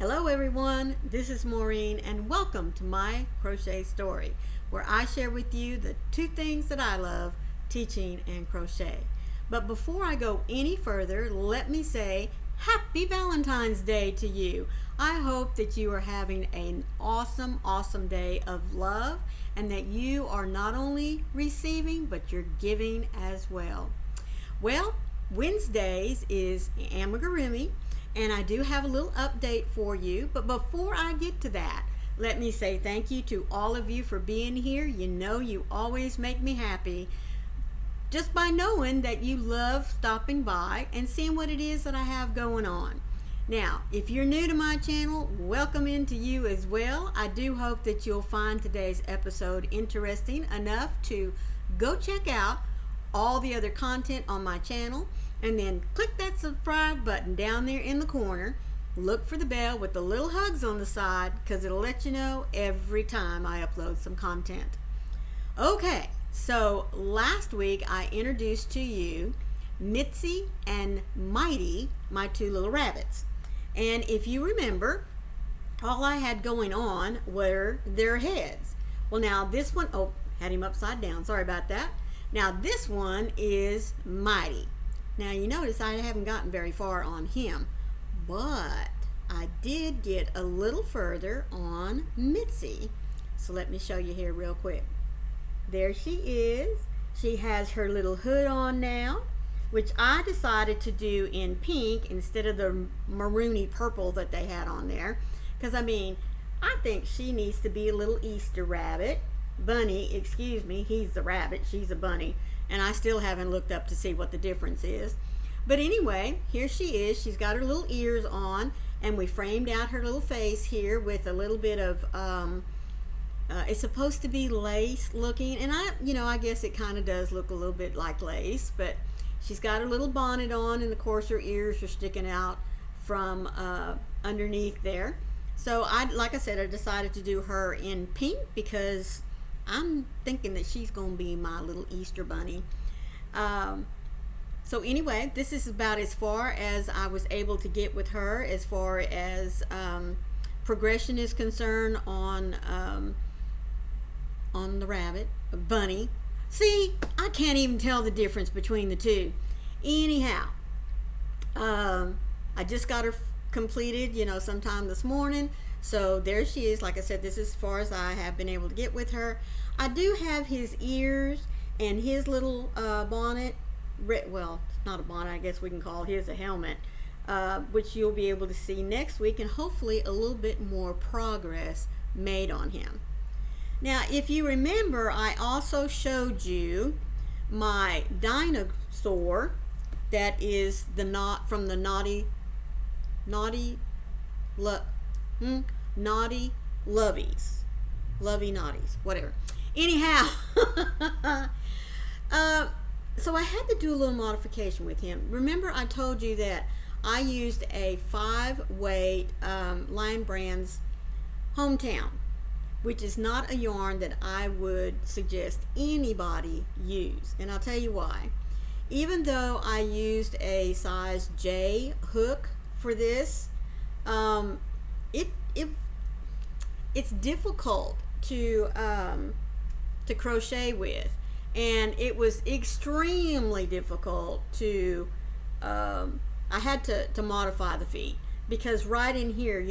Hello everyone, this is Maureen and welcome to My Crochet Story, where I share with you the two things that I love, teaching and crochet. But before I go any further, let me say Happy Valentine's Day to you. I hope that you are having an awesome day of love and that you are not only receiving but you're giving as well. Well, Wednesdays is Amigurumi, and I do have a little update for you, but before I get to that, let me say thank you to all of you for being here. You know you always make me happy just by knowing that you love stopping by and seeing what it is that I have going on. Now, if you're new to my channel, welcome into you as well. I do hope that you'll find today's episode interesting enough to go check out all the other content on my channel, and then click that subscribe button down there in the corner. Look for the bell with the little hugs on the side because it'll let you know every time I upload some content. Okay, so last week I introduced to you MITZI and MITI, my two little rabbits. And if you remember, all I had going on were their heads. Well, now this one, oh, had him upside down, sorry about that. Now this one is MITI. Now you notice I haven't gotten very far on him, but I did get a little further on MITZI. So let me show you here real quick. There she is. She has her little hood on now, which I decided to do in pink instead of the maroony purple that they had on there. Because I mean, I think she needs to be a little Easter rabbit. Bunny, excuse me, he's the rabbit, she's a bunny, and I still haven't looked up to see what the difference is. But anyway, here she is. She's got her little ears on, and we framed out her little face here with a little bit of it's supposed to be lace looking, and I guess it kind of does look a little bit like lace, but she's got her little bonnet on, and of course her ears are sticking out from underneath there. So like I said, I decided to do her in pink because I'm thinking that she's going to be my little Easter bunny. So anyway, this is about as far as I was able to get with her as far as progression is concerned on the rabbit, bunny. See, I can't even tell the difference between the two. Anyhow, I just got her completed, sometime this morning. So there she is. Like I said, this is as far as I have been able to get with her. I do have his ears and his little bonnet. Well, it's not a bonnet, I guess we can call his a helmet, which you'll be able to see next week, and hopefully a little bit more progress made on him. Now, if you remember, I also showed you my dinosaur that is the knot from the naughty lovey naughties, whatever. Anyhow, so I had to do a little modification with him. Remember I told you that I used a 5-weight Lion Brand's Hometown, which is not a yarn that I would suggest anybody use, and I'll tell you why. Even though I used a size J hook for this, it's difficult to crochet with, and it was extremely difficult to I had to modify the feet, because right in here,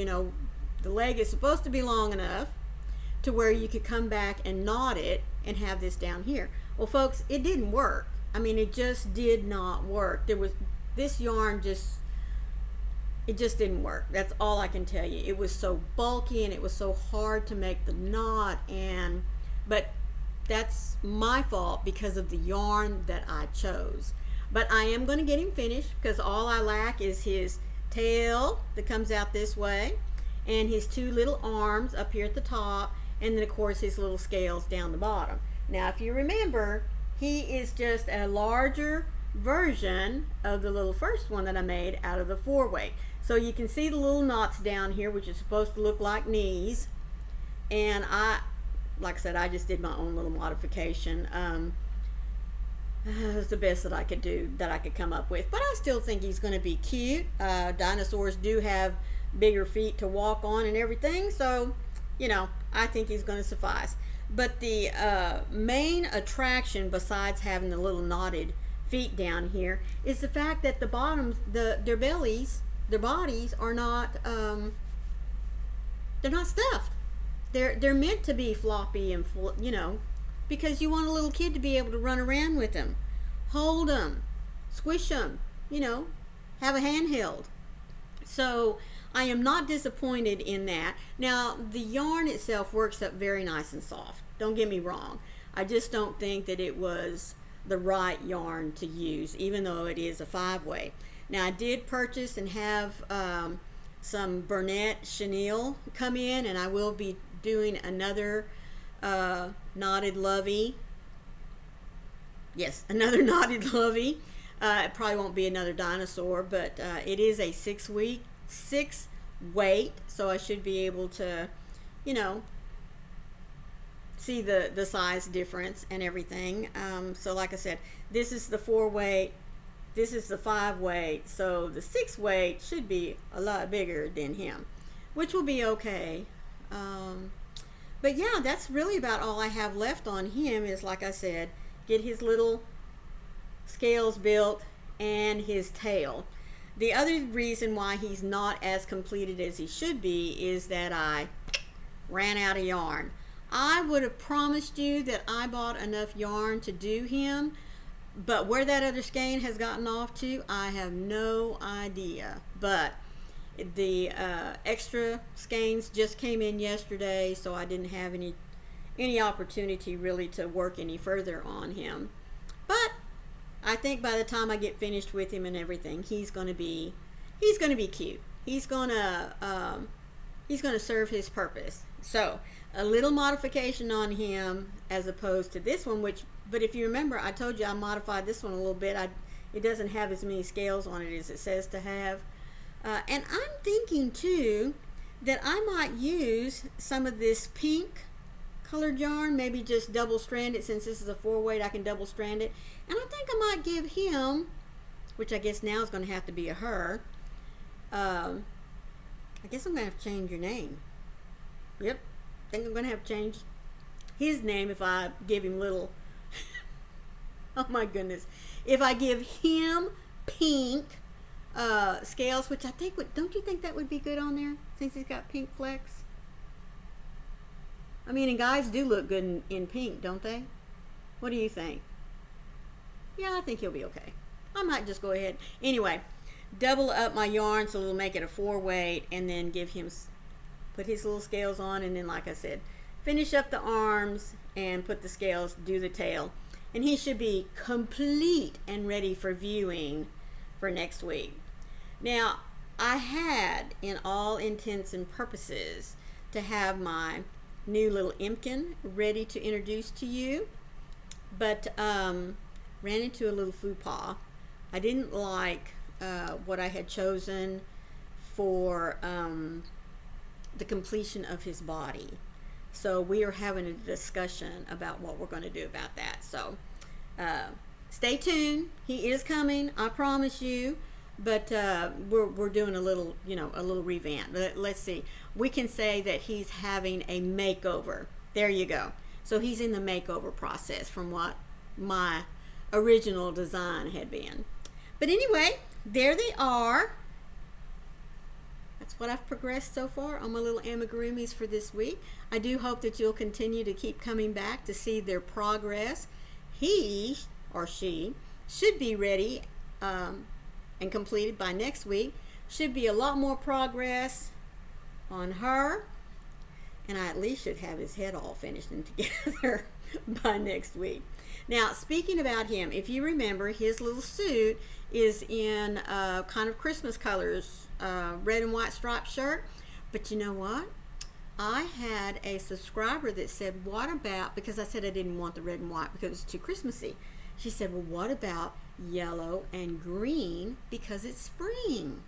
the leg is supposed to be long enough to where you could come back and knot it and have this down here. Well, folks, it didn't work. I mean, it just did not work. This yarn it just didn't work. That's all I can tell you. It was so bulky and it was so hard to make the knot, but that's my fault because of the yarn that I chose. But I am going to get him finished, because all I lack is his tail that comes out this way, and his two little arms up here at the top, and then of course his little scales down the bottom. Now, if you remember, he is just a larger version of the little first one that I made out of the 4-weight. So you can see the little knots down here, which is supposed to look like knees, and like I said, I just did my own little modification. It was the best that I could do, that I could come up with, but I still think he's going to be cute. Dinosaurs do have bigger feet to walk on and everything. So, you know, I think he's going to suffice. But the main attraction, besides having the little knotted feet down here, is the fact that the bottoms, their bellies, their bodies are not, they're not stuffed. They're meant to be floppy and you know, because you want a little kid to be able to run around with them, hold them, squish them, you know, have a handheld. So I am not disappointed in that. Now the yarn itself works up very nice and soft. Don't get me wrong. I just don't think that it was the right yarn to use, even though it is a 5-way. Now I did purchase and have some Bernette chenille come in, and I will be doing another knotted lovey. Yes, another knotted lovey. It probably won't be another dinosaur, but it is a 6 weight, so I should be able to, you know, see the size difference and everything. So like I said, this is the 4 weight, this is the 5 weight, so the 6 weight should be a lot bigger than him, which will be okay. But yeah, that's really about all I have left on him, is, like I said, get his little scales built and his tail. The other reason why he's not as completed as he should be is that I ran out of yarn. I would have promised you that I bought enough yarn to do him, but where that other skein has gotten off to, I have no idea. But the extra skeins just came in yesterday, so I didn't have any opportunity really to work any further on him. But I think by the time I get finished with him and everything, he's going to be cute. He's going to serve his purpose. So a little modification on him as opposed to this one, but if you remember, I told you I modified this one a little bit. It doesn't have as many scales on it as it says to have. And I'm thinking too that I might use some of this pink colored yarn, maybe just double strand it. Since this is a 4 weight, I can double strand it. And I think I might give him, which I guess now is going to have to be a her. I guess I'm going to have to change your name. Yep, I think I'm going to have to change his name if I give him little, oh my goodness, if I give him pink scales, which I think don't you think that would be good on there, since he's got pink flecks? I mean, and guys do look good in pink, don't they? What do you think? Yeah, I think he'll be okay. I might just go ahead. Anyway, double up my yarn so it'll make it a 4 weight, and then give him, put his little scales on, and then, like I said, finish up the arms and put the scales, do the tail. And he should be complete and ready for viewing for next week. Now, I had, in all intents and purposes, to have my new little Imkin ready to introduce to you, but ran into a little faux pas. I didn't like what I had chosen for the completion of his body. So we are having a discussion about what we're going to do about that. So stay tuned. He is coming, I promise you. But we're doing a little, you know, a little revamp. Let's see. We can say that he's having a makeover. There you go. So he's in the makeover process from what my original design had been. But anyway, there they are. That's what I've progressed so far on my little amigurumis for this week. I do hope that you'll continue to keep coming back to see their progress. He or she should be ready and completed by next week. Should be a lot more progress on her, and I at least should have his head all finished and together by next week. Now, speaking about him, if you remember, his little suit is in kind of Christmas colors, red and white striped shirt. But you know what? I had a subscriber that said, what about, because I said I didn't want the red and white because it was too Christmassy. She said, well, what about yellow and green because it's spring?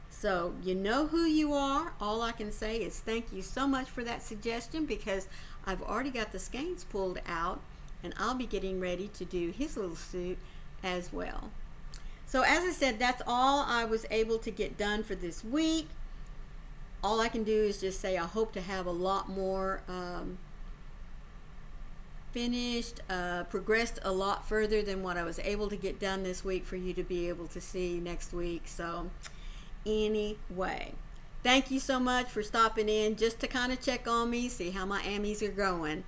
So you know who you are. All I can say is thank you so much for that suggestion, because I've already got the skeins pulled out and I'll be getting ready to do his little suit as well. So as I said, that's all I was able to get done for this week. all I can do is just say I hope to have a lot more finished, progressed a lot further than what I was able to get done this week for you to be able to see next week. So anyway, thank you so much for stopping in just to kind of check on me, see how my Amis are going.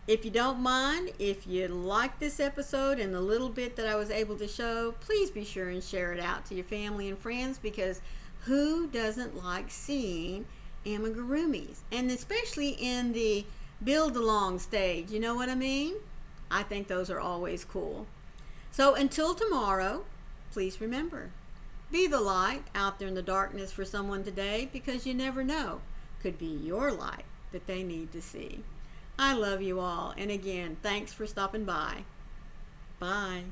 If you don't mind, if you like this episode and the little bit that I was able to show, please be sure and share it out to your family and friends, because who doesn't like seeing amigurumis? And especially in the build along stage, you know what I mean? I think those are always cool. So until tomorrow, please remember, be the light out there in the darkness for someone today, because you never know, could be your light that they need to see. I love you all, and again, thanks for stopping by. Bye.